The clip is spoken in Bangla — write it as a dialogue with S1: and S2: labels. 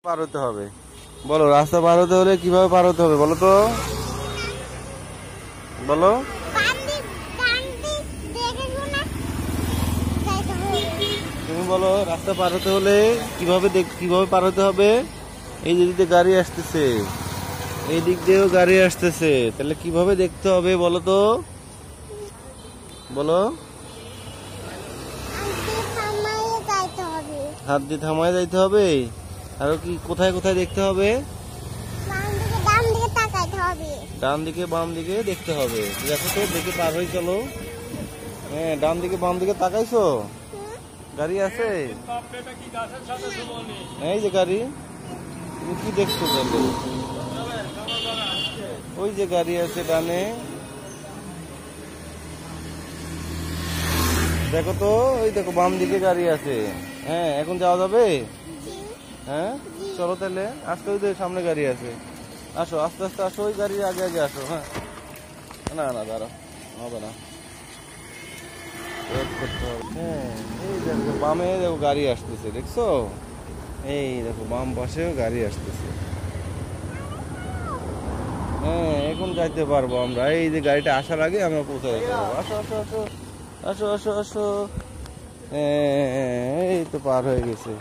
S1: পার হতে হবে? বলো, রাস্তা পার হতে হলে কিভাবে পার হতে হবে বলো তো, বলো। তুমি বলো, রাস্তা পার হতে হলে কিভাবে পার হতে হবে? এই যে দিক দিয়ে গাড়ি আসতেছে, এই দিক দিয়েও গাড়ি আসতেছে, তাহলে কিভাবে দেখতে হবে বলো তো, বলো। হাত দিয়ে থামায় যাইতে হবে। আরো কি কোথায় কোথায় দেখতে হবে? ডান দিকে বাম দিকে দেখতে হবে। দেখো তো, দেখে পার হয়ে চলো। হ্যাঁ, ডান দিকে বাম দিকে তাকাইছো? গাড়ি আছে, এই যে গাড়ি। তুমি কি দেখছো তাহলে? ওই যে গাড়ি আছে ডানে, দেখো তো, ওই দেখো বাম দিকে গাড়ি আছে। হ্যাঁ, এখন যাওয়া যাবে? হ্যাঁ, চলো তাহলে। আজকে ওই সামনে গাড়ি আছে, আসো আস্তে আস্তে আসো, ওই গাড়ির আগে আগে আসো। হ্যাঁ, না না দাঁড়াও, হবে না, ওয়েট করতে হবে। হ্যাঁ, এই দেখো বামে দেখো গাড়ি আসতেছে, দেখছো? এই দেখো বাম পাশেও গাড়ি আসতেছে। হ্যাঁ, এখন যাইতে পারবো আমরা। এই যে গাড়িটা আসার আগে আমরা পৌঁছে যেতে পারবো। আসো আসো আসো আসো আসো আসো। এই তো পার হয়ে গেছে।